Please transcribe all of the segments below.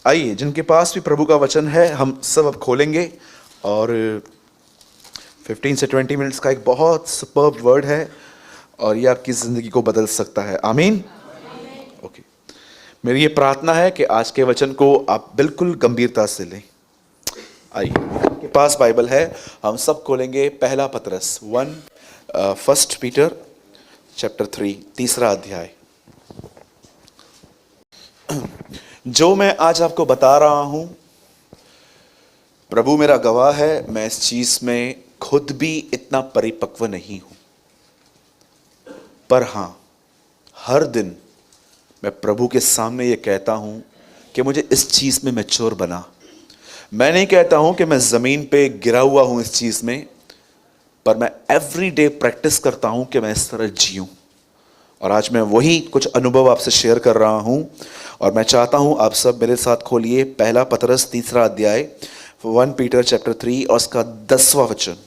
आइए, जिनके पास भी प्रभु का वचन है, हम सब अब खोलेंगे और 15 से 20 मिनट्स का एक बहुत सुपर्ब वर्ड है और ये आपकी ज़िंदगी को बदल सकता है। आमीन। ओके, मेरी ये प्रार्थना है कि आज के वचन को आप बिल्कुल गंभीरता से लें। आइए, आपके पास बाइबल है, हम सब खोलेंगे पहला पतरस 1 पीटर चैप्टर 3 तीसरा अध्याय। जो मैं आज आपको बता रहा हूं, प्रभु मेरा गवाह है, मैं इस चीज में खुद भी इतना परिपक्व नहीं हूं, पर हां, हर दिन मैं प्रभु के सामने ये कहता हूं कि मुझे इस चीज में मैच्योर बना। मैं नहीं कहता हूं कि मैं जमीन पे गिरा हुआ हूं इस चीज में, पर मैं एवरी डे प्रैक्टिस करता हूं कि मैं इस तरह जीऊं। और आज मैं वही कुछ अनुभव आपसे शेयर कर रहा हूं और मैं चाहता हूं आप सब मेरे साथ खोलिए पहला पतरस तीसरा अध्याय 1 पीटर चैप्टर 3 और उसका 10वां वचन।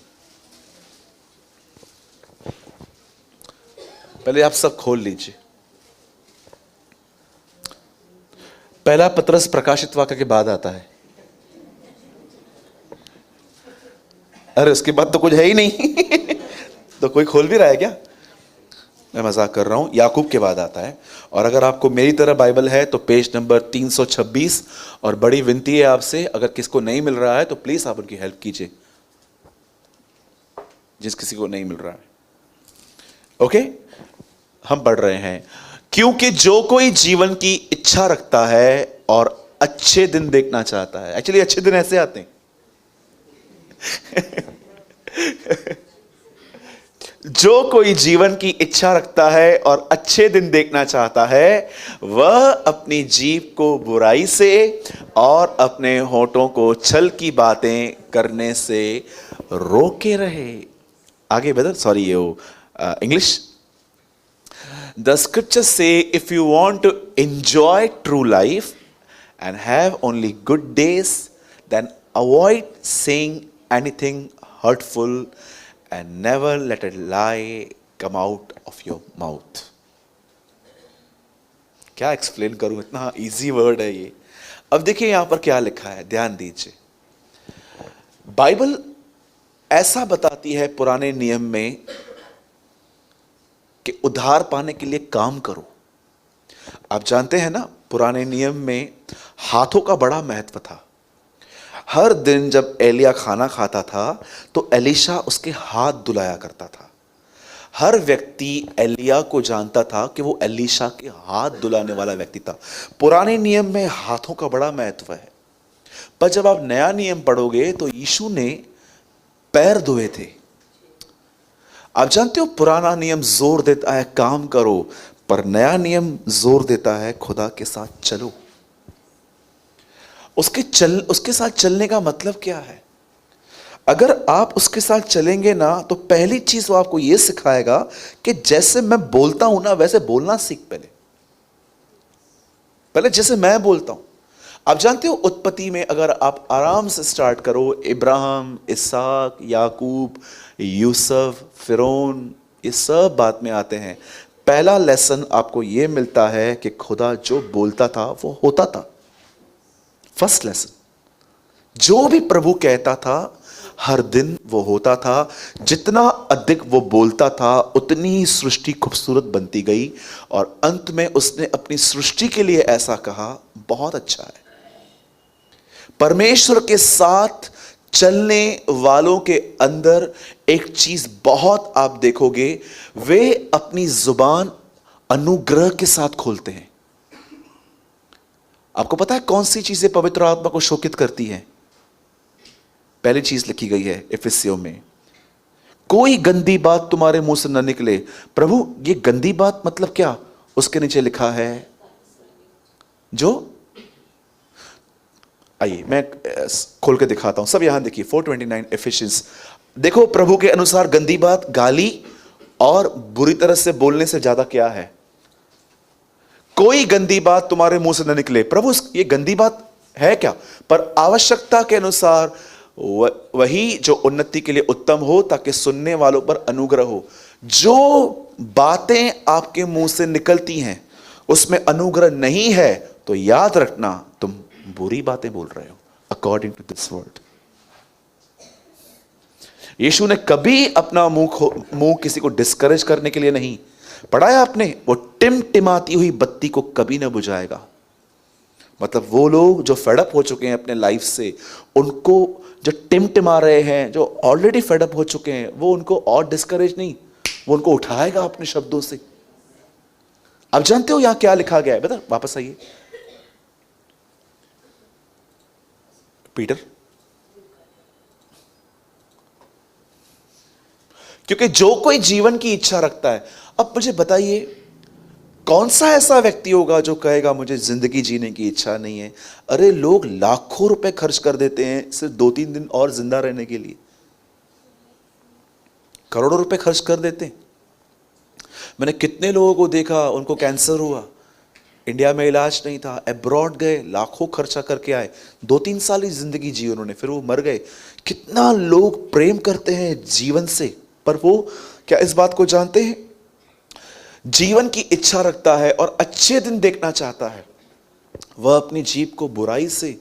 पहले आप सब खोल लीजिए। पहला पतरस प्रकाशित वाक्य के बाद आता है। अरे उसके बाद तो कुछ है ही नहीं तो कोई खोल भी रहा है क्या? मैं मजाक कर रहा हूं। याकूब के बाद आता है। और अगर आपको मेरी तरह बाइबल है तो पेज नंबर 326। और बड़ी विनती है आपसे, अगर किसको नहीं मिल रहा है तो प्लीज आप उनकी हेल्प कीजिए, जिस किसी को नहीं मिल रहा है। ओके, हम पढ़ रहे हैं। क्योंकि जो कोई जीवन की इच्छा रखता है और अच्छे दिन देखना चाहता है, एक्चुअली अच्छे दिन ऐसे आते हैं जो कोई जीवन की इच्छा रखता है और अच्छे दिन देखना चाहता है, वह अपनी जीभ को बुराई से और अपने होठों को छल की बातें करने से रोके रहे। आगे बदल, सॉरी ये इंग्लिश। द स्क्रिप्चर्स से if you want to enjoy true life and have only good days, then avoid saying anything hurtful and never let a lie come out of your mouth. क्या explain करूं, इतना easy word है ये। अब देखिए यहां पर क्या लिखा है, ध्यान दीजिए। बाइबल ऐसा बताती है पुराने नियम में कि उद्धार पाने के लिए काम करो। आप जानते हैं ना, पुराने नियम में हाथों का बड़ा महत्व था। हर दिन जब एलिया खाना खाता था तो एलीशा उसके हाथ धुलाया करता था। हर व्यक्ति एलिया को जानता था कि वो एलीशा के हाथ धुलाने वाला व्यक्ति था। पुराने नियम में हाथों का बड़ा महत्व है। पर जब आप नया नियम पढ़ोगे तो यीशु ने पैर धोए थे। आप जानते हो, पुराना नियम जोर देता है काम करो, पर नया नियम जोर देता है खुदा के साथ चलो। उसके साथ चलने का मतलब क्या है? अगर आप उसके साथ चलेंगे ना, तो पहली चीज वो आपको यह सिखाएगा कि जैसे मैं बोलता हूं ना, वैसे बोलना सीख। पहले जैसे मैं बोलता हूं। आप जानते हो, उत्पत्ति में अगर आप आराम से स्टार्ट करो, इब्राहिम, इसहाक, याकूब, यूसुफ, फिरौन, ये सब बात में आते हैं। पहला लेसन आपको यह मिलता है कि खुदा जो बोलता था वो होता था। फर्स्ट लेसन, जो भी प्रभु कहता था हर दिन वो होता था। जितना अधिक वो बोलता था उतनी ही सृष्टि खूबसूरत बनती गई। और अंत में उसने अपनी सृष्टि के लिए ऐसा कहा, बहुत अच्छा है। परमेश्वर के साथ चलने वालों के अंदर एक चीज बहुत आप देखोगे, वे अपनी जुबान अनुग्रह के साथ खोलते हैं। आपको पता है कौन सी चीजें पवित्र आत्मा को शोकित करती हैं? पहली चीज लिखी गई है इफिसियों में, कोई गंदी बात तुम्हारे मुंह से न निकले। प्रभु, ये गंदी बात मतलब क्या? उसके नीचे लिखा है जो, आइए मैं खोल के दिखाता हूं, सब यहां देखिए 429 एफिशिएंस। देखो, प्रभु के अनुसार गंदी बात गाली और बुरी तरह से बोलने से ज्यादा क्या है? कोई गंदी बात तुम्हारे मुंह से न निकले। प्रभु, ये गंदी बात है क्या? पर आवश्यकता के अनुसार वही जो उन्नति के लिए उत्तम हो, ताकि सुनने वालों पर अनुग्रह हो। जो बातें आपके मुंह से निकलती हैं उसमें अनुग्रह नहीं है तो याद रखना तुम बुरी बातें बोल रहे हो अकॉर्डिंग टू दिस वर्ड। यीशु ने कभी अपना मुंह किसी को डिस्करेज करने के लिए नहीं पढ़ाया आपने। वो टिमटिमाती हुई बत्ती को कभी ना बुझाएगा। मतलब वो लोग जो फेडअप हो चुके हैं अपने लाइफ से, उनको जो टिमटिमा रहे हैं, जो ऑलरेडी फेडअप हो चुके हैं, वो उनको और डिस्करेज नहीं, वो उनको उठाएगा अपने शब्दों से। आप जानते हो यहां क्या लिखा गया है? बता, वापस आइए पीटर। क्योंकि जो कोई जीवन की इच्छा रखता है, अब मुझे बताइए कौन सा ऐसा व्यक्ति होगा जो कहेगा मुझे जिंदगी जीने की इच्छा नहीं है? अरे लोग लाखों रुपए खर्च कर देते हैं सिर्फ 2-3 दिन और जिंदा रहने के लिए, करोड़ों रुपए खर्च कर देते हैं। मैंने कितने लोगों को देखा, उनको कैंसर हुआ, इंडिया में इलाज नहीं था, अब्रॉड गए, लाखों खर्चा करके आए, 2-3 साल ही जिंदगी जी उन्होंने, फिर वो मर गए। कितना लोग प्रेम करते हैं जीवन से, पर वो क्या इस बात को जानते हैं? जीवन की इच्छा रखता है और अच्छे दिन देखना चाहता है, वह अपनी जीभ को बुराई से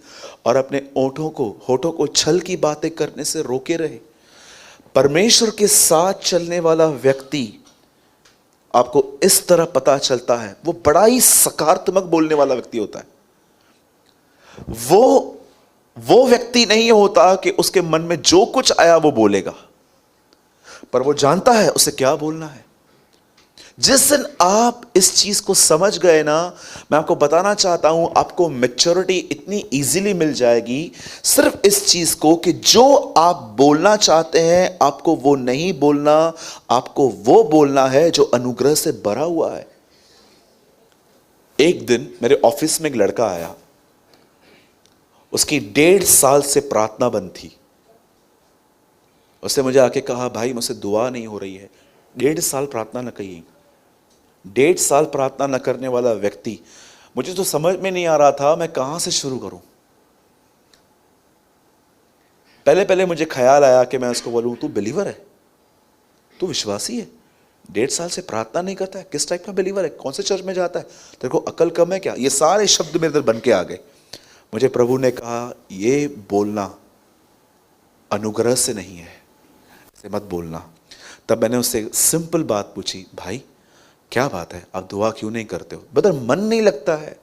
और अपने होठों को छल की बातें करने से रोके रहे। परमेश्वर के साथ चलने वाला व्यक्ति, आपको इस तरह पता चलता है, वो बड़ा ही सकारात्मक बोलने वाला व्यक्ति होता है। वो व्यक्ति नहीं होता कि उसके मन में जो कुछ आया वो बोलेगा, पर वो जानता है उसे क्या बोलना है। जिस दिन आप इस चीज को समझ गए ना, मैं आपको बताना चाहता हूं, आपको मैच्योरिटी इतनी इजीली मिल जाएगी सिर्फ इस चीज को कि जो आप बोलना चाहते हैं आपको वो नहीं बोलना, आपको वो बोलना है जो अनुग्रह से भरा हुआ है। एक दिन मेरे ऑफिस में एक लड़का आया, उसकी 1.5 साल से प्रार्थना बंद थी। उसने मुझे आके कहा, भाई मुझसे दुआ नहीं हो रही है। 1.5 साल प्रार्थना न कही। 1.5 साल प्रार्थना न करने वाला व्यक्ति, मुझे तो समझ में नहीं आ रहा था मैं कहां से शुरू करूं। पहले पहले मुझे ख्याल आया कि मैं उसको बोलूं, तू बिलीवर है, तू विश्वासी है, 1.5 साल से प्रार्थना नहीं करता है, किस टाइप का बिलीवर है, कौन से चर्च में जाता है, तेरे को अकल कम है क्या? ये सारे शब्द मेरे अंदर बन के आ गए। मुझे प्रभु ने कहा, ये बोलना अनुग्रह से नहीं है, इसे मत बोलना। तब मैंने उससे सिंपल बात पूछी, भाई क्या बात है, आप दुआ क्यों नहीं करते हो? ब्रदर मन नहीं लगता है,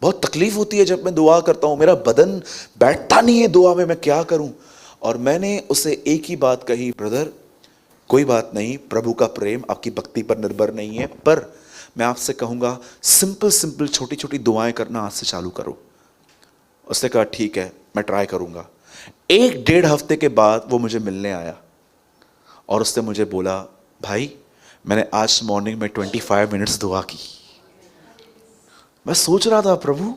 बहुत तकलीफ होती है जब मैं दुआ करता हूं, मेरा बदन बैठता नहीं है दुआ में, मैं क्या करूं? और मैंने उसे एक ही बात कही, ब्रदर कोई बात नहीं, प्रभु का प्रेम आपकी भक्ति पर निर्भर नहीं है, पर मैं आपसे कहूंगा सिंपल छोटी छोटी दुआएं करना आज से चालू करो। उसने कहा ठीक है, मैं ट्राई करूंगा। 1-1.5 हफ्ते के बाद वो मुझे मिलने आया और उसने मुझे बोला, भाई मैंने आज मॉर्निंग में 25 मिनट्स दुआ की। मैं सोच रहा था, प्रभु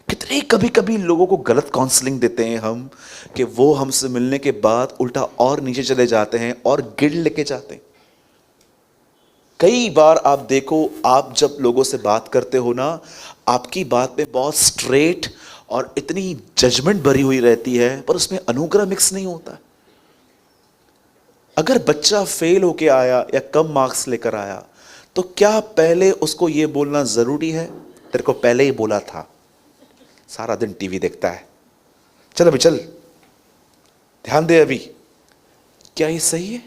कितनी कभी कभी लोगों को गलत काउंसलिंग देते हैं हम, कि वो हमसे मिलने के बाद उल्टा और नीचे चले जाते हैं और गिल्ड लेके जाते हैं। कई बार आप देखो, आप जब लोगों से बात करते हो ना, आपकी बात में बहुत स्ट्रेट और इतनी जजमेंट भरी हुई रहती है, पर उसमें अनुग्रह मिक्स नहीं होता। अगर बच्चा फेल होके आया या कम मार्क्स लेकर आया, तो क्या पहले उसको यह बोलना जरूरी है, तेरे को पहले ही बोला था, सारा दिन टीवी देखता है, चल अभी चल, ध्यान दे अभी? क्या ये सही है?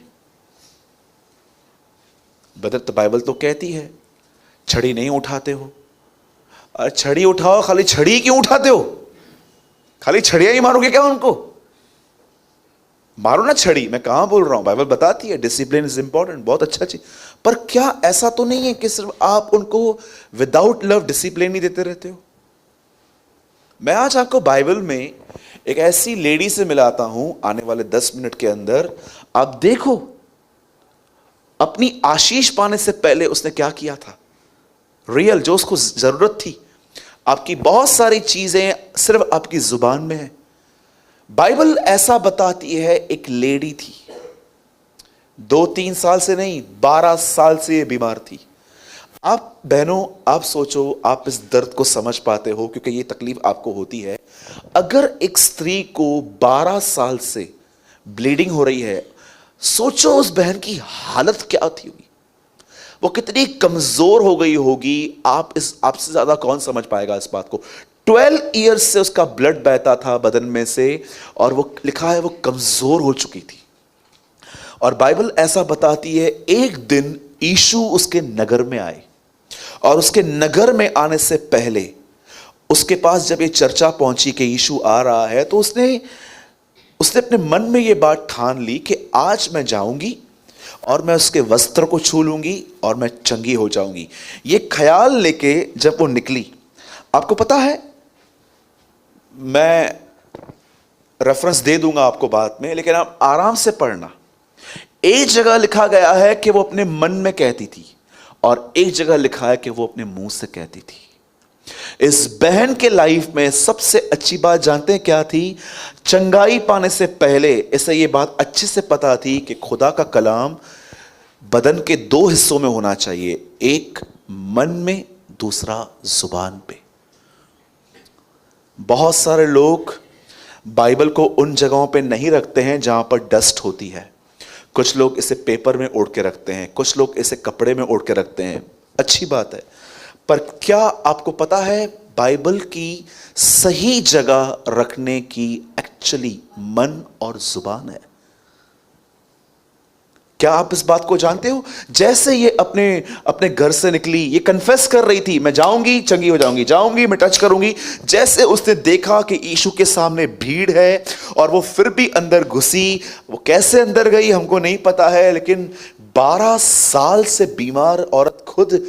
ब्रदर तो बाइबल तो कहती है छड़ी नहीं उठाते हो। अरे छड़ी उठाओ, खाली छड़ी क्यों उठाते हो? खाली छड़ियां ही मारोगे क्या उनको? मारो ना छड़ी। मैं कहां बोल रहा हूं, बाइबल बताती है डिसिप्लिन इज इंपॉर्टेंट, बहुत अच्छा चीज। पर क्या ऐसा तो नहीं है कि सिर्फ आप उनको विदाउट लव डिसिप्लिन ही देते रहते हो? मैं आज आपको बाइबल में एक ऐसी लेडी से मिलाता हूं आने वाले 10 मिनट के अंदर। आप देखो, अपनी आशीष पाने से पहले उसने क्या किया था, रियल जो उसको जरूरत थी। आपकी बहुत सारी चीजें सिर्फ आपकी जुबान में है। बाइबल ऐसा बताती है, एक लेडी थी, 2-3 साल से नहीं 12 साल से ये बीमार थी। आप बहनों, आप सोचो, आप इस दर्द को समझ पाते हो क्योंकि ये तकलीफ आपको होती है। अगर एक स्त्री को 12 साल से ब्लीडिंग हो रही है, सोचो उस बहन की हालत क्या थी होगी, वो कितनी कमजोर हो गई होगी। आपसे ज्यादा कौन समझ पाएगा इस बात को? 12 ईयर्स से उसका ब्लड बहता था बदन में से, और वो लिखा है वो कमजोर हो चुकी थी। और बाइबल ऐसा बताती है एक दिन यीशु उसके नगर में आए, और उसके नगर में आने से पहले उसके पास जब ये चर्चा पहुंची कि यीशु आ रहा है, तो उसने अपने मन में ये बात ठान ली कि आज मैं जाऊंगी और मैं उसके वस्त्र को छू लूंगी और मैं चंगी हो जाऊंगी। ये ख्याल लेके जब वो निकली, आपको पता है, मैं रेफरेंस दे दूंगा आपको बाद में, लेकिन आप आराम से पढ़ना। एक जगह लिखा गया है कि वो अपने मन में कहती थी, और एक जगह लिखा है कि वो अपने मुंह से कहती थी। इस बहन के लाइफ में सबसे अच्छी बात जानते हैं क्या थी? चंगाई पाने से पहले इसे ये बात अच्छे से पता थी कि खुदा का कलाम बदन के दो हिस्सों में होना चाहिए, एक मन में, दूसरा जुबान पे। बहुत सारे लोग बाइबल को उन जगहों पे नहीं रखते हैं जहां पर डस्ट होती है। कुछ लोग इसे पेपर में ओढ़ के रखते हैं, कुछ लोग इसे कपड़े में ओढ़ के रखते हैं। अच्छी बात है, पर क्या आपको पता है बाइबल की सही जगह रखने की एक्चुअली मन और जुबान है? क्या आप इस बात को जानते हो? जैसे ये अपने घर से निकली, ये कन्फेस कर रही थी, मैं जाऊंगी चंगी हो जाऊंगी, जाऊंगी मैं टच करूंगी। जैसे उसने देखा कि यीशु के सामने भीड़ है और वो फिर भी अंदर घुसी, वो कैसे अंदर गई हमको नहीं पता है, लेकिन 12 साल से बीमार औरत, खुद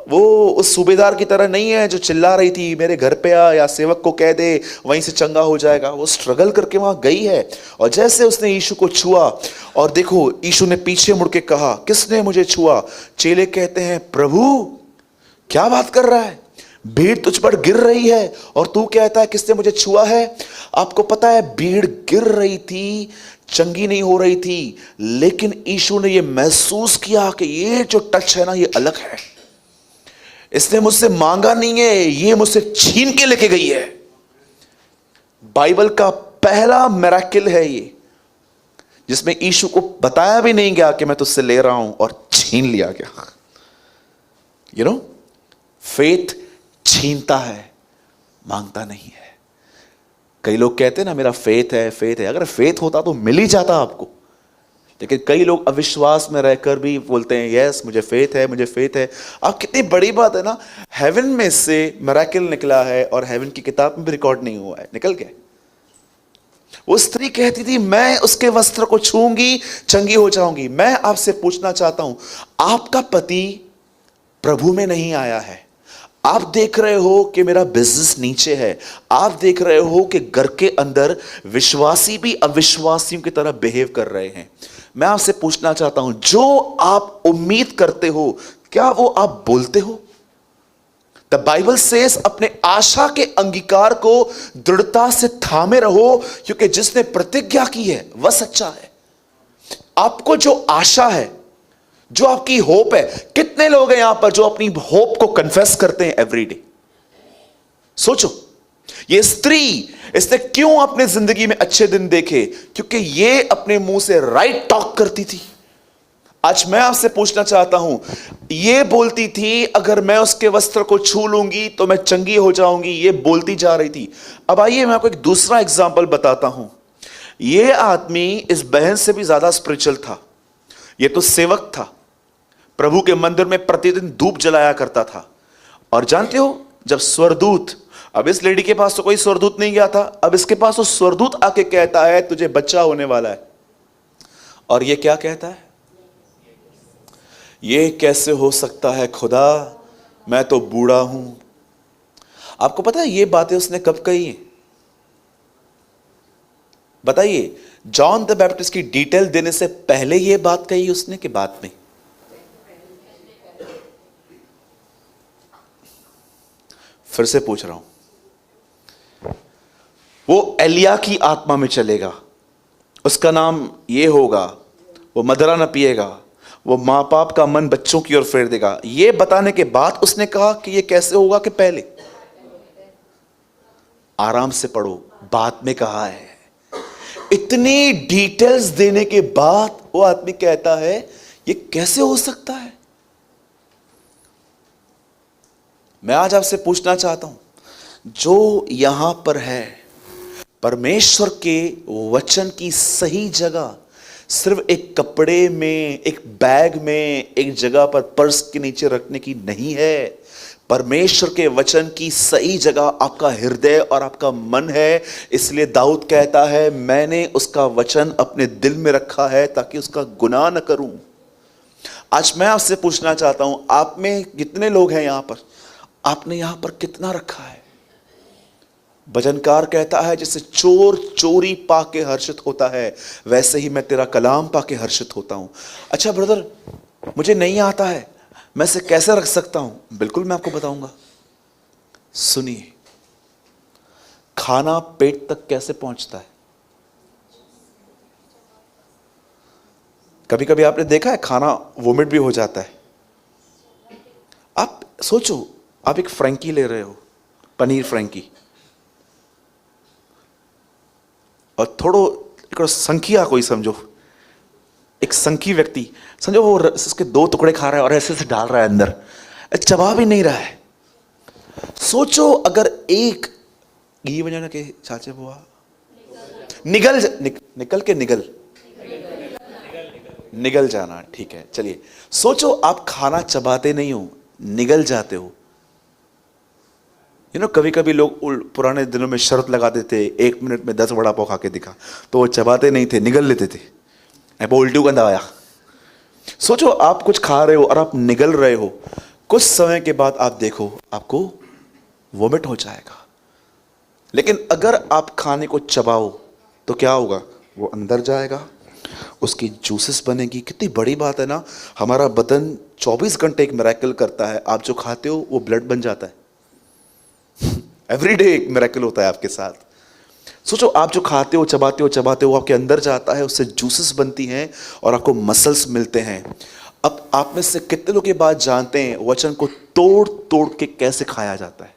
वो उस सूबेदार की तरह नहीं है जो चिल्ला रही थी मेरे घर पे आ, या सेवक को कह दे वहीं से चंगा हो जाएगा। वो स्ट्रगल करके वहां गई है, और जैसे उसने यीशु को छुआ, और देखो यीशु ने पीछे मुड़ के कहा, किसने मुझे छुआ? चेले कहते हैं, प्रभु क्या बात कर रहा है, भीड़ तुझ पर गिर रही है और तू कहता है किसने मुझे छुआ है? आपको पता है भीड़ गिर रही थी, चंगी नहीं हो रही थी, लेकिन यीशु ने यह महसूस किया कि ये जो टच है ना, ये अलग है। इसने मुझसे मांगा नहीं है, ये मुझसे छीन के लेके गई है। बाइबल का पहला मिरेकल है ये, जिसमें यीशु को बताया भी नहीं गया कि मैं तुझसे ले रहा हूं, और छीन लिया गया। यू नो, फेथ छीनता है, मांगता नहीं है। कई लोग कहते हैं ना मेरा फेथ है, फेथ है। अगर फेथ होता तो मिल ही जाता आपको, लेकिन कई लोग अविश्वास में रहकर भी बोलते हैं यस मुझे फेथ है, मुझे फेथ है। अब कितनी बड़ी बात है ना, हेवन में से मिरेकल निकला है और हेवन की किताब में भी रिकॉर्ड नहीं हुआ है, निकल गया। वो स्त्री कहती थी मैं उसके वस्त्र को छूंगी चंगी हो जाऊंगी। मैं आपसे पूछना चाहता हूं, आपका पति प्रभु में नहीं आया है, आप देख रहे हो कि मेरा बिजनेस नीचे है, आप देख रहे हो कि घर के अंदर विश्वासी भी अविश्वासियों की तरह बिहेव कर रहे हैं। मैं आपसे पूछना चाहता हूं, जो आप उम्मीद करते हो क्या वो आप बोलते हो? द बाइबल सेज अपने आशा के अंगीकार को दृढ़ता से थामे रहो, क्योंकि जिसने प्रतिज्ञा की है वह सच्चा है। आपको जो आशा है, जो आपकी होप है, कितने लोग हैं यहां पर जो अपनी होप को कन्फेस करते हैं एवरी डे? सोचो, ये स्त्री, इसने क्यों अपने जिंदगी में अच्छे दिन देखे? क्योंकि ये अपने मुंह से राइट टॉक करती थी। आज मैं आपसे पूछना चाहता हूं, ये बोलती थी अगर मैं उसके वस्त्र को छू लूंगी तो मैं चंगी हो जाऊंगी, ये बोलती जा रही थी। अब आइए मैं आपको एक दूसरा एग्जाम्पल बताता हूं। ये आदमी इस बहन से भी ज्यादा स्पिरिचुअल था। ये तो सेवक था, प्रभु के मंदिर में प्रतिदिन धूप जलाया करता था। और जानते हो, जब स्वर्गदूत, अब इस लेडी के पास तो कोई स्वर्गदूत नहीं गया था, अब इसके पास वो स्वर्गदूत आके कहता है तुझे बच्चा होने वाला है, और ये क्या कहता है? ये कैसे हो सकता है खुदा, मैं तो बूढ़ा हूं। आपको पता है ये बातें उसने कब कही है? बताइए, जॉन द बैप्टिस्ट की डिटेल देने से पहले ये बात कही उसने कि बाद में? फिर से पूछ रहा हूं, वो एलिया की आत्मा में चलेगा, उसका नाम ये होगा, वो मदरा न पिएगा, वो मां बाप का मन बच्चों की ओर फेर देगा। ये बताने के बाद उसने कहा कि ये कैसे होगा कि पहले? आराम से पढ़ो, बाद में कहा है। इतनी डिटेल्स देने के बाद वो आदमी कहता है ये कैसे हो सकता है? मैं आज आपसे पूछना चाहता हूं, जो यहां पर है, परमेश्वर के वचन की सही जगह सिर्फ एक कपड़े में, एक बैग में, एक जगह पर पर्स के नीचे रखने की नहीं है। परमेश्वर के वचन की सही जगह आपका हृदय और आपका मन है। इसलिए दाऊद कहता है, मैंने उसका वचन अपने दिल में रखा है ताकि उसका गुनाह न करूं। आज मैं आपसे पूछना चाहता हूं, आप में कितने लोग हैं यहां पर? आपने यहां पर कितना रखा है? भजनकार कहता है, जैसे चोर चोरी पाके हर्षित होता है, वैसे ही मैं तेरा कलाम पाके हर्षित होता हूं। अच्छा ब्रदर, मुझे नहीं आता है, मैं इसे कैसे रख सकता हूं? बिल्कुल मैं आपको बताऊंगा। सुनिए, खाना पेट तक कैसे पहुंचता है? कभी कभी आपने देखा है खाना वोमिट भी हो जाता है। आप सोचो, आप एक फ्रैंकी ले रहे हो, पनीर फ्रैंकी, और थोड़ो एक संखिया कोई समझो, एक संखी व्यक्ति समझो, वो इसके 2 टुकड़े खा रहा है और ऐसे से डाल रहा है अंदर, चबा भी नहीं रहा है। सोचो अगर एक घी बजाना के चाचे बुआ निगल जाना, ठीक है चलिए। सोचो आप खाना चबाते नहीं हो, निगल जाते हो। कभी कभी लोग पुराने दिनों में शर्त लगाते थे, 1 मिनट में 10 वड़ा पाव खा के दिखा, तो वो चबाते नहीं थे, निगल लेते थे। उल्टी गंदा आया। सोचो आप कुछ खा रहे हो और आप निगल रहे हो, कुछ समय के बाद आप देखो आपको वोमिट हो जाएगा। लेकिन अगर आप खाने को चबाओ तो क्या होगा? वो अंदर जाएगा, उसकी जूसेस बनेगी। कितनी बड़ी बात है ना, हमारा बदन 24 घंटे एक मिरेकल करता है। आप जो खाते हो वो ब्लड बन जाता है। एवरीडे एक मिरेकल होता है आपके साथ। सोचो आप जो खाते हो, चबाते हो, आपके अंदर जाता है, उससे जूसेस बनती हैं और आपको मसल्स मिलते हैं। अब आप में से कितने लोग ये बात जानते हैं वचन को तोड़ तोड़ के कैसे खाया जाता है?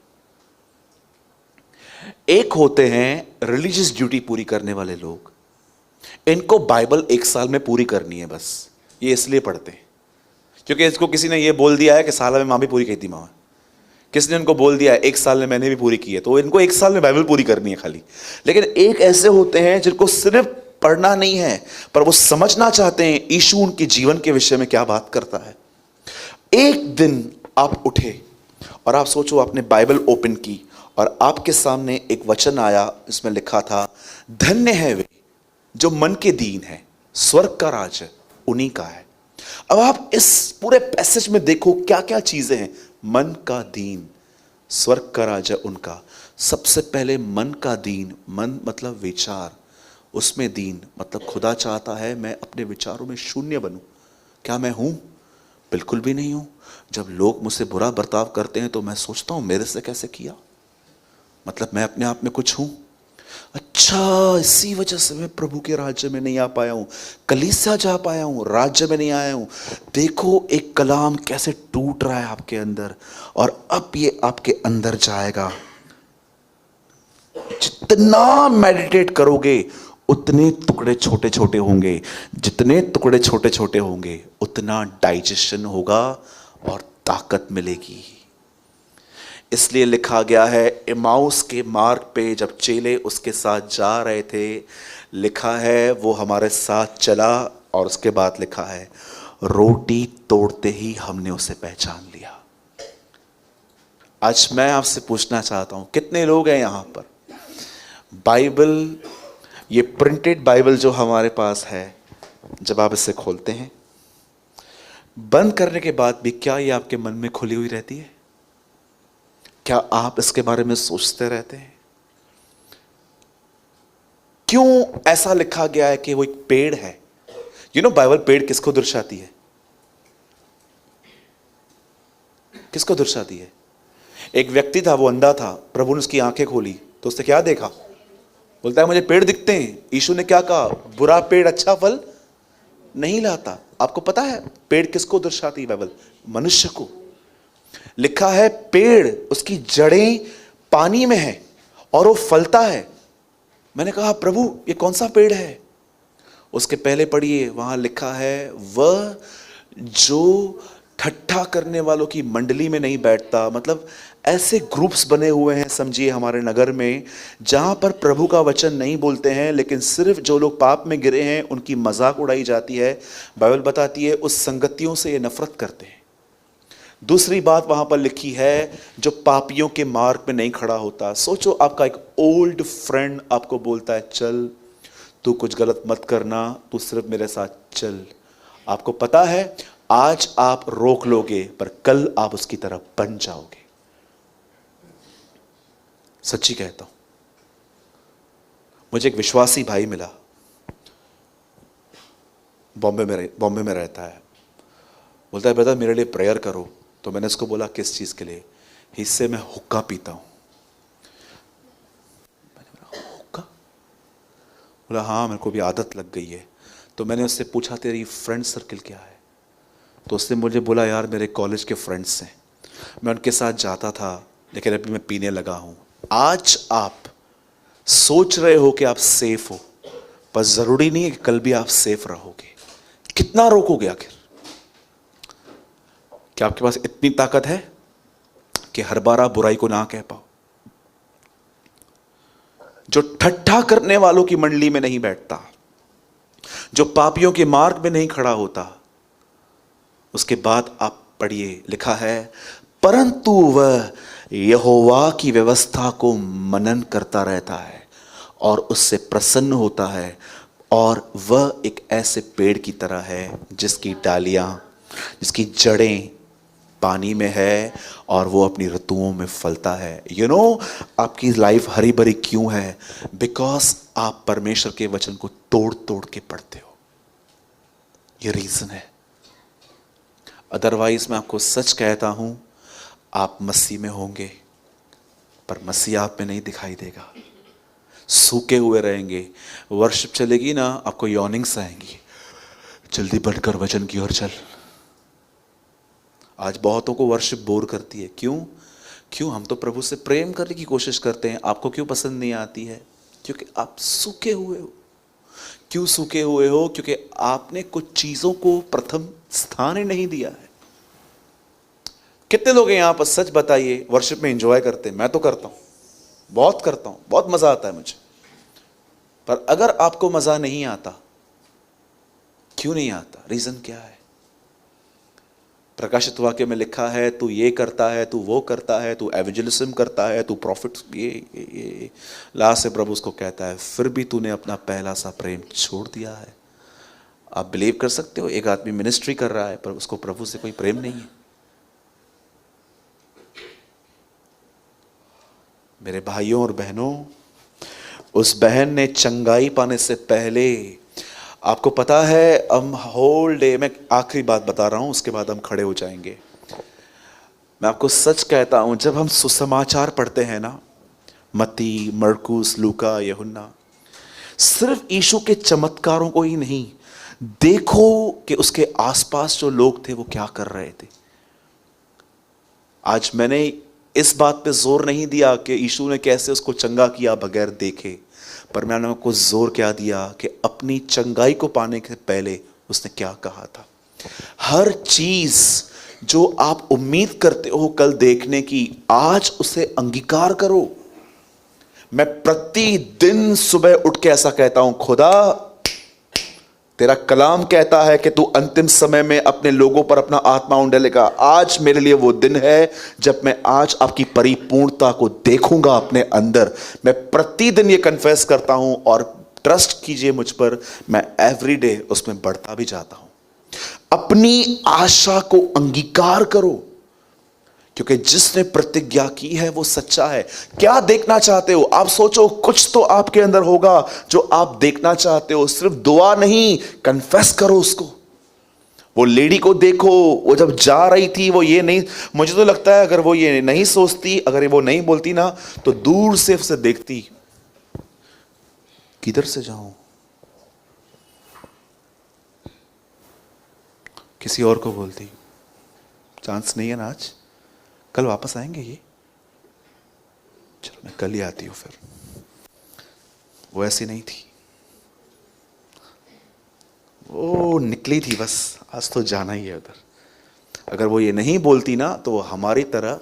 एक होते हैं रिलीजियस ड्यूटी पूरी करने वाले लोग, इनको बाइबल 1 साल में पूरी करनी है बस। ये इसलिए पढ़ते हैं क्योंकि इसको किसी ने ये बोल दिया है कि साल में माँ भी पूरी कहती माँ, किसी ने उनको बोल दिया है 1 साल में मैंने भी पूरी की है, तो इनको 1 साल में बाइबल पूरी करनी है खाली। लेकिन एक ऐसे होते हैं जिनको सिर्फ पढ़ना नहीं है, पर वो समझना चाहते हैं यीशु उनके जीवन के विषय में क्या बात करता है। एक दिन आप उठे और आप सोचो आपने बाइबल ओपन की और आपके सामने एक वचन आया, इसमें लिखा था, धन्य है वे जो मन के दीन है, स्वर्ग का राज्य उन्हीं का है। अब आप इस पूरे पैसेज में देखो क्या क्या चीजें हैं। मन का दीन, स्वर्ग का राजा उनका। सबसे पहले मन का दीन, मन मतलब विचार, उसमें दीन मतलब खुदा चाहता है मैं अपने विचारों में शून्य बनूं। क्या मैं हूं? बिल्कुल भी नहीं हूं। जब लोग मुझसे बुरा बर्ताव करते हैं तो मैं सोचता हूं मेरे से कैसे किया, मतलब मैं अपने आप में कुछ हूं। अच्छा, इसी वजह से मैं प्रभु के राज्य में नहीं आ पाया हूं, कलीसिया जा पाया हूं, राज्य में नहीं आया हूं। देखो एक कलाम कैसे टूट रहा है आपके अंदर, और अब ये आपके अंदर जाएगा। जितना मेडिटेट करोगे उतने टुकड़े छोटे छोटे होंगे, जितने टुकड़े छोटे छोटे होंगे उतना डाइजेशन होगा और ताकत मिलेगी। इसलिए लिखा गया है, इमाउस के मार्ग पे जब चेले उसके साथ जा रहे थे, लिखा है वो हमारे साथ चला, और उसके बाद लिखा है रोटी तोड़ते ही हमने उसे पहचान लिया। आज मैं आपसे पूछना चाहता हूं, कितने लोग हैं यहां पर बाइबल, ये प्रिंटेड बाइबल जो हमारे पास है, जब आप इसे खोलते हैं, बंद करने के बाद भी क्या ये आपके मन में खुली हुई रहती है? क्या आप इसके बारे में सोचते रहते हैं? क्यों ऐसा लिखा गया है कि वो एक पेड़ है? बाइबल पेड़ किसको दर्शाती है? किसको दर्शाती है? एक व्यक्ति था, वो अंधा था, प्रभु ने उसकी आंखें खोली तो उसने क्या देखा? बोलता है मुझे पेड़ दिखते हैं। यीशु ने क्या कहा? बुरा पेड़ अच्छा फल नहीं लाता। आपको पता है पेड़ किसको दर्शाती है बाइबल? मनुष्य को। लिखा है पेड़, उसकी जड़ें पानी में है और वो फलता है। मैंने कहा प्रभु ये कौन सा पेड़ है? उसके पहले पढ़िए, वहां लिखा है वह जो ठट्ठा करने वालों की मंडली में नहीं बैठता। मतलब ऐसे ग्रुप्स बने हुए हैं समझिए हमारे नगर में, जहां पर प्रभु का वचन नहीं बोलते हैं, लेकिन सिर्फ जो लोग पाप में गिरे हैं उनकी मजाक उड़ाई जाती है। बाइबल बताती है उस संगतियों से ये नफरत करते हैं। दूसरी बात वहां पर लिखी है, जो पापियों के मार्ग में नहीं खड़ा होता। सोचो आपका एक ओल्ड फ्रेंड आपको बोलता है चल तू कुछ गलत मत करना, तू सिर्फ मेरे साथ चल। आपको पता है आज आप रोक लोगे पर कल आप उसकी तरह बन जाओगे। सच्ची कहता हूं। मुझे एक विश्वासी भाई मिला, बॉम्बे में रहता है। बोलता है ब्रदर मेरे लिए प्रेयर करो। तो मैंने उसको बोला किस चीज के लिए? हिस्से में हुक्का पीता हूं। मैंने बोला हुक्का? बोला हाँ मेरे को भी आदत लग गई है। तो मैंने उससे पूछा तेरी फ्रेंड सर्किल क्या है? तो उसने मुझे बोला यार मेरे कॉलेज के फ्रेंड्स हैं, मैं उनके साथ जाता था लेकिन अभी मैं पीने लगा हूं। आज आप सोच रहे हो कि आप सेफ हो, पर जरूरी नहीं है कि कल भी आप सेफ रहोगे। कितना रोकोगे आखिर? क्या आपके पास इतनी ताकत है कि हर बार आप बुराई को ना कह पाओ? जो ठट्ठा करने वालों की मंडली में नहीं बैठता, जो पापियों के मार्ग में नहीं खड़ा होता, उसके बाद आप पढ़िए, लिखा है परंतु वह यहोवा की व्यवस्था को मनन करता रहता है और उससे प्रसन्न होता है, और वह एक ऐसे पेड़ की तरह है जिसकी डालियां, जिसकी जड़ें पानी में है और वो अपनी ऋतुओं में फलता है। आपकी लाइफ हरी भरी क्यों है? बिकॉज आप परमेश्वर के वचन को तोड़ तोड़ के पढ़ते हो। ये रीजन है। अदरवाइज मैं आपको सच कहता हूं, आप मसीह में होंगे पर मसीह आप में नहीं दिखाई देगा, सूखे हुए रहेंगे। वर्शिप चलेगी ना, आपको यॉर्निंग्स आएंगी, जल्दी बढ़कर वचन की ओर चल। आज बहुतों को वर्शिप बोर करती है। क्यों? हम तो प्रभु से प्रेम करने की कोशिश करते हैं। आपको क्यों पसंद नहीं आती है? क्योंकि आप सूखे हुए हो। क्यों सूखे हुए हो? क्योंकि आपने कुछ चीजों को प्रथम स्थान ही नहीं दिया है। कितने लोग हैं यहां पर, सच बताइए, वर्शिप में एंजॉय करते हैं? मैं तो करता हूं, बहुत करता हूं, बहुत मजा आता है मुझे। पर अगर आपको मजा नहीं आता, क्यों नहीं आता? रीजन क्या है? प्रकाशित वाक्य में लिखा है तू ये करता है, तू वो करता है, तू एवेंजलिज्म करता है, तू प्रॉफिट, ये लास्ट से प्रभु उसको कहता है फिर भी तूने अपना पहला सा प्रेम छोड़ दिया है। आप बिलीव कर सकते हो, एक आदमी मिनिस्ट्री कर रहा है पर उसको प्रभु से कोई प्रेम नहीं है। मेरे भाइयों और बहनों, उस बहन ने चंगाई पाने से पहले, आपको पता है, हम होल डे, मैं आखिरी बात बता रहा हूं उसके बाद हम खड़े हो जाएंगे। मैं आपको सच कहता हूं, जब हम सुसमाचार पढ़ते हैं ना, मत्ती, मरकुस, लूका, यूहन्ना, सिर्फ यीशु के चमत्कारों को ही नहीं, देखो कि उसके आसपास जो लोग थे वो क्या कर रहे थे। आज मैंने इस बात पे जोर नहीं दिया कि यीशु ने कैसे उसको चंगा किया बगैर देखे, पर मैंने आपको जोर क्या दिया कि अपनी चंगाई को पाने के पहले उसने क्या कहा था। हर चीज जो आप उम्मीद करते हो कल देखने की, आज उसे अंगीकार करो। मैं प्रतिदिन सुबह उठ के ऐसा कहता हूं, खुदा तेरा कलाम कहता है कि तू अंतिम समय में अपने लोगों पर अपना आत्मा उंडेलेगा। आज मेरे लिए वो दिन है जब मैं आज आपकी परिपूर्णता को देखूंगा अपने अंदर। मैं प्रतिदिन ये कन्फेस करता हूं और ट्रस्ट कीजिए मुझ पर, मैं एवरीडे उसमें बढ़ता भी जाता हूं। अपनी आशा को अंगीकार करो, क्योंकि जिसने प्रतिज्ञा की है वो सच्चा है। क्या देखना चाहते हो? आप सोचो, कुछ तो आपके अंदर होगा जो आप देखना चाहते हो। सिर्फ दुआ नहीं, कन्फेस करो उसको। वो लेडी को देखो, वो जब जा रही थी, वो ये नहीं, मुझे तो लगता है अगर वो ये नहीं सोचती, अगर वो नहीं बोलती ना, तो दूर से उसे देखती, किधर से जाऊं, किसी और को बोलती, चांस नहीं है ना आज, कल वापस आएंगे ये, चलो मैं कल ही आती हूं। फिर वो ऐसी नहीं थी, वो निकली थी बस, आज तो जाना ही है उधर। अगर वो ये नहीं बोलती ना तो वो हमारी तरह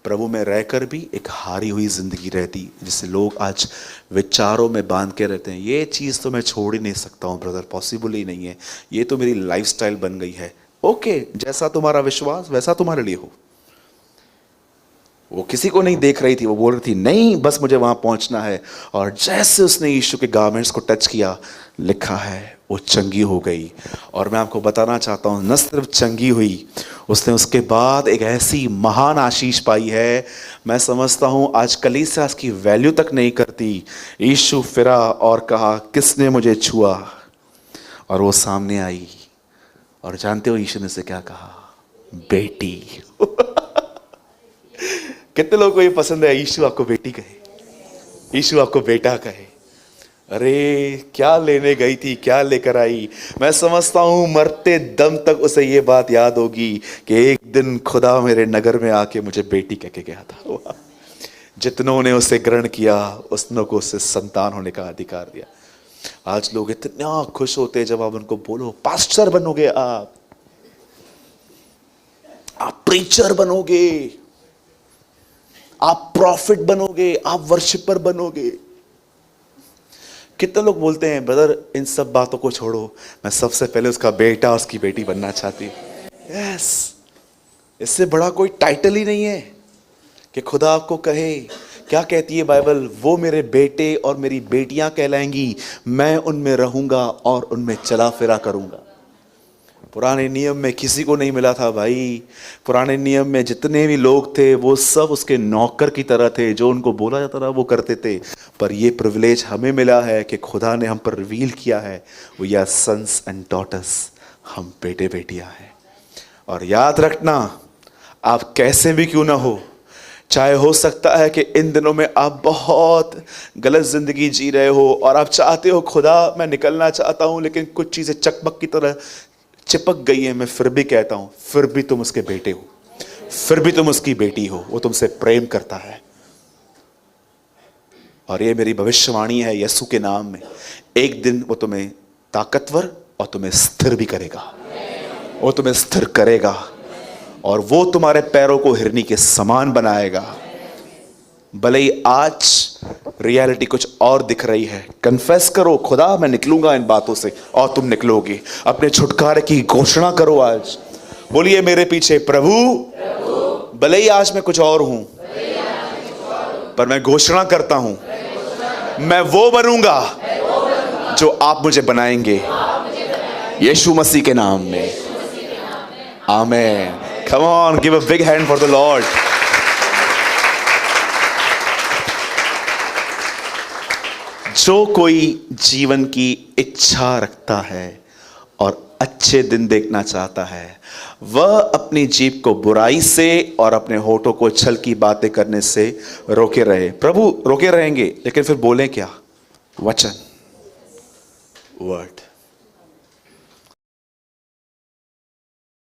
प्रभु में रहकर भी एक हारी हुई जिंदगी रहती, जिससे लोग आज विचारों में बांध के रहते हैं, ये चीज़ तो मैं छोड़ ही नहीं सकता हूँ ब्रदर, पॉसिबल ही नहीं है, ये तो मेरी लाइफस्टाइल बन गई है। ओके, जैसा तुम्हारा विश्वास वैसा तुम्हारे लिए हो। वो किसी को नहीं देख रही थी, वो बोल रही थी नहीं बस मुझे वहां पहुंचना है, और जैसे उसने यीशु के गारमेंट्स को टच किया, लिखा है वो चंगी हो गई। और मैं आपको बताना चाहता हूं, न सिर्फ चंगी हुई, उसने उसके बाद एक ऐसी महान आशीष पाई है, मैं समझता हूं आज कलीसिया इसकी वैल्यू तक नहीं करती। यीशु फिरा और कहा किसने मुझे छुआ, और वो सामने आई, और जानते हो यीशु ने उसे क्या कहा, बेटी। कितने लोगों को ये पसंद है यीशु आपको बेटी कहे, यीशु आपको बेटा कहे। अरे क्या लेने गई थी, क्या लेकर आई। मैं समझता हूं मरते दम तक उसे ये बात याद होगी कि एक दिन खुदा मेरे नगर में आके मुझे बेटी कह के गया था। जितनों ने उसे ग्रहण किया उसनों को उससे संतान होने का अधिकार दिया। आज लोग इतना खुश होते हैं जब आप उनको बोलो पास्टर बनोगे, आप प्रीचर बनोगे, आप प्रॉफिट बनोगे, आप वर्शिपर बनोगे। कितने लोग बोलते हैं ब्रदर इन सब बातों को छोड़ो, मैं सबसे पहले उसका बेटा और उसकी बेटी बनना चाहती हूं। यस, इससे बड़ा कोई टाइटल ही नहीं है कि खुदा आपको कहे, क्या कहती है बाइबल, वो मेरे बेटे और मेरी बेटियां कहलाएंगी, मैं उनमें रहूंगा और उनमें चला फिरा करूंगा। पुराने नियम में किसी को नहीं मिला था भाई। पुराने नियम में जितने भी लोग थे वो सब उसके नौकर की तरह थे, जो उनको बोला जाता था वो करते थे। पर ये प्रिविलेज हमें मिला है कि खुदा ने हम पर रिवील किया है, we are sons and daughters, हम बेटे बेटियां हैं। और याद रखना, आप कैसे भी क्यों ना हो, चाहे हो सकता है कि इन दिनों में आप बहुत गलत जिंदगी जी रहे हो और आप चाहते हो खुदा मैं निकलना चाहता हूं, लेकिन कुछ चीजें चकमक की तरह चिपक गई है, मैं फिर भी कहता हूं, फिर भी तुम उसके बेटे हो, फिर भी तुम उसकी बेटी हो। वो तुमसे प्रेम करता है। और ये मेरी भविष्यवाणी है यीशु के नाम में, एक दिन वो तुम्हें ताकतवर और तुम्हें स्थिर भी करेगा, वो तुम्हें स्थिर करेगा, और वो तुम्हारे पैरों को हिरनी के समान बनाएगा। भले ही आज रियलिटी कुछ और दिख रही है, कन्फेस करो, खुदा मैं निकलूंगा इन बातों से, और तुम निकलोगे। अपने छुटकारे की घोषणा करो आज, बोलिए मेरे पीछे प्रभु, भले ही आज मैं कुछ और हूं, पर मैं घोषणा करता हूं, मैं वो बनूंगा जो आप मुझे बनाएंगे, यीशु मसीह के नाम में, आमीन। Come on, give a big hand for the Lord. जो कोई जीवन की इच्छा रखता है और अच्छे दिन देखना चाहता है, वह अपनी जीभ को बुराई से और अपने होठों को छल की बातें करने से रोके रहे। प्रभु रोके रहेंगे, लेकिन फिर बोलें क्या, वचन, वर्ड।